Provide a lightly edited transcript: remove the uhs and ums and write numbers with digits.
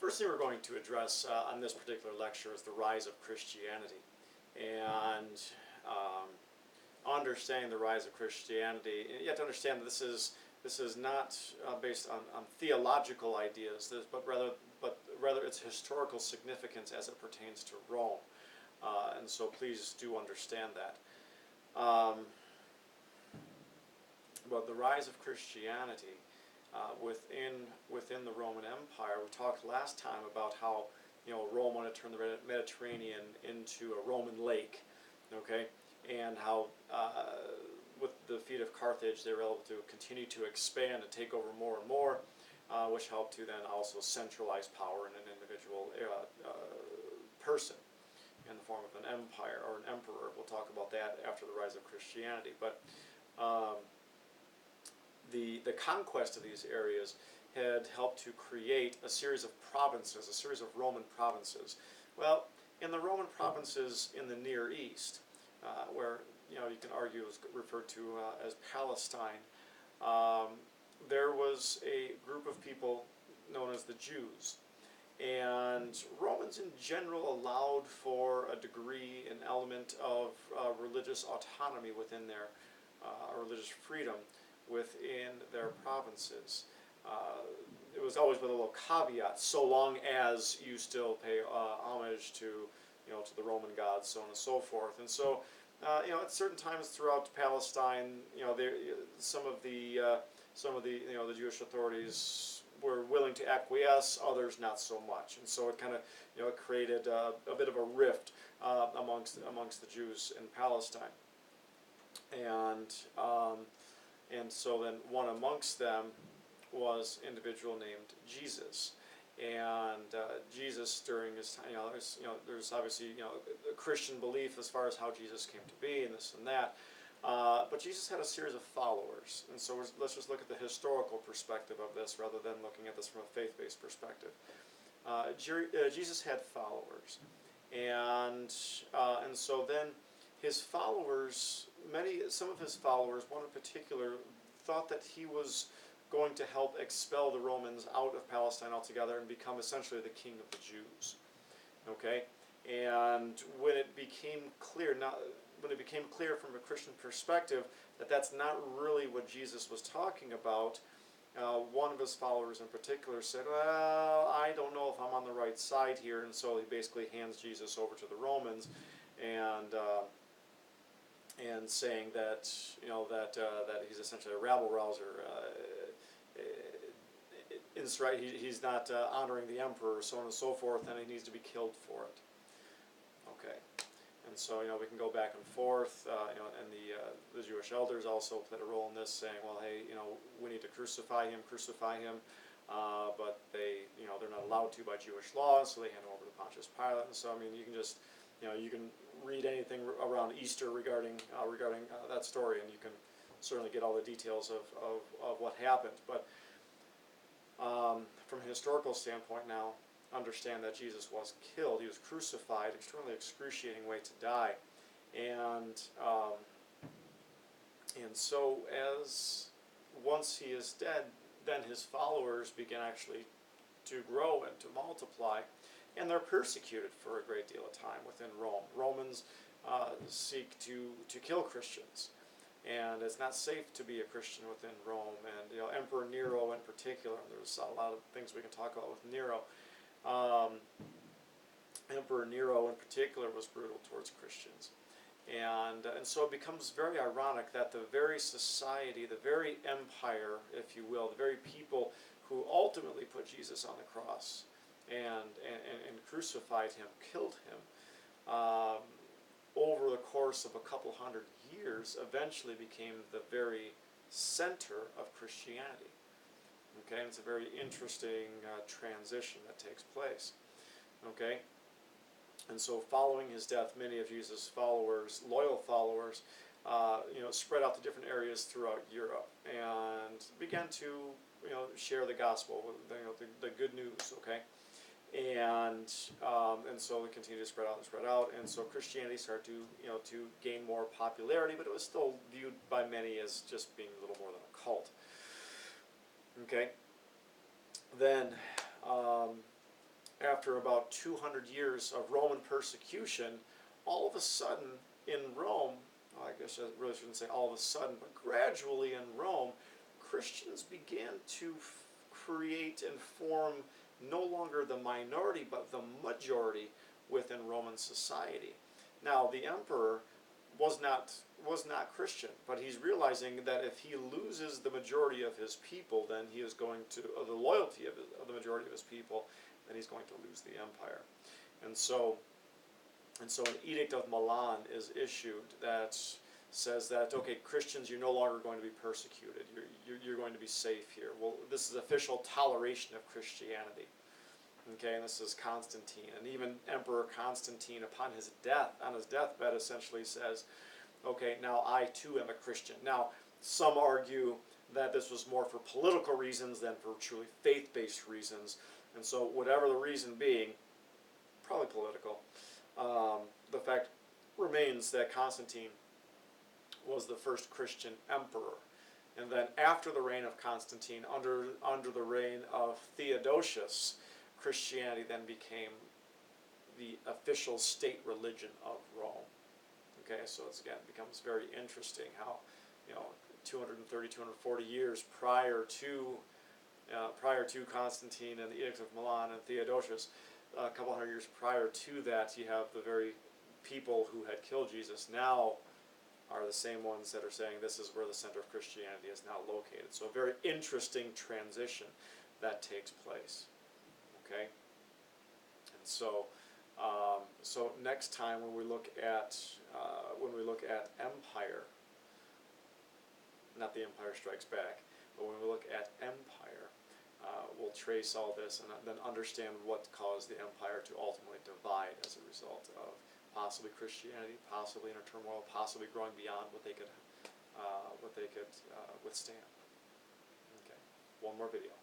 First thing we're going to address on this particular lecture is the rise of Christianity. And understanding the rise of Christianity, you have to understand that this is not based on theological ideas, but rather its historical significance as it pertains to Rome. And so please do understand that. But the rise of Christianity within the Roman Empire, we talked last time about how Rome wanted to turn the Mediterranean into a Roman lake, okay, and how with the defeat of Carthage they were able to continue to expand and take over more and more, which helped to then also centralize power in an individual person in the form of an empire or an emperor. We'll talk about that after the rise of Christianity. But the conquest of these areas had helped to create a series of provinces, a series of Roman provinces. Well, in the Roman provinces in the Near East, where you can argue is referred to as Palestine, there was a group of people known as the Jews. And Romans in general allowed for a degree, an element of religious autonomy within their religious freedom within their provinces. It was always with a little caveat, so long as you still pay homage to the Roman gods, so on and so forth. And so, at certain times throughout Palestine, some of the the Jewish authorities were willing to acquiesce, others not so much, and so it kind of it created a bit of a rift amongst the Jews in Palestine, and so then one amongst them was an individual named Jesus. And Jesus, during his time, there's obviously a Christian belief as far as how Jesus came to be and this and that, but Jesus had a series of followers. And so let's just look at the historical perspective of this rather than looking at this from a faith-based perspective. Jesus had followers, and so then his followers, some of his followers, one in particular, thought that he was going to help expel the Romans out of Palestine altogether and become essentially the king of the Jews. Okay, and when it became clear from a Christian perspective that that's not really what Jesus was talking about, one of his followers in particular said, "Well, I don't know if I'm on the right side here," and so he basically hands Jesus over to the Romans, and saying that that he's essentially a rabble rouser. He's not honoring the emperor, so on and so forth, and he needs to be killed for it. Okay, and so we can go back and forth, and the Jewish elders also played a role in this, saying, well, hey, we need to crucify him, but they're not allowed to by Jewish law, so they hand him over to Pontius Pilate. And so you can just you can read anything around Easter regarding that story, and you can certainly get all the details of what happened. But from a historical standpoint now, understand that Jesus was killed. He was crucified, extremely excruciating way to die. And so as once he is dead, then his followers begin actually to grow and to multiply, and they're persecuted for a great deal of time within Rome. Romans seek to kill Christians. And it's not safe to be a Christian within Rome. And Emperor Nero in particular, and there's a lot of things we can talk about with Nero. Emperor Nero in particular was brutal towards Christians. And so it becomes very ironic that the very society, the very empire, if you will, the very people who ultimately put Jesus on the cross and crucified him, killed him, over the course of a couple hundred years, eventually became the very center of Christianity. Okay, and it's a very interesting transition that takes place. Okay, and so following his death, many of Jesus' followers, loyal followers, spread out to different areas throughout Europe and began to share the gospel, the good news. Okay. And so it continued to spread out, and so Christianity started to gain more popularity, but it was still viewed by many as just being a little more than a cult. Okay. Then after about 200 years of Roman persecution, all of a sudden in Rome, well, I guess I really shouldn't say all of a sudden, but gradually in Rome, Christians began to create and form no longer the minority but the majority within Roman society. Now, the emperor was not Christian, but he's realizing that if he loses the majority of his people, then he is going to the loyalty of the majority of his people, then he's going to lose the empire. And so an edict of Milan is issued that says that, okay, Christians, you're no longer going to be persecuted. You're going to be safe here. Well, this is official toleration of Christianity. Okay, and this is Constantine. And even Emperor Constantine, upon his death, on his deathbed, essentially says, okay, now I too am a Christian. Now, some argue that this was more for political reasons than for truly faith-based reasons. And so whatever the reason being, probably political, the fact remains that Constantine was the first Christian emperor. And then after the reign of Constantine, under the reign of Theodosius, Christianity then became the official state religion of Rome. Okay, so it's, again, becomes very interesting how, 230, 240 years prior to Constantine and the Edict of Milan and Theodosius, a couple hundred years prior to that, you have the very people who had killed Jesus now are the same ones that are saying this is where the center of Christianity is now located. So a very interesting transition that takes place. Okay, and so next time when we look at empire, not The Empire Strikes Back, but when we look at empire, we'll trace all this and then understand what caused the empire to ultimately divide as a result of possibly Christianity, possibly inner turmoil, possibly growing beyond what they could withstand. Okay, one more video.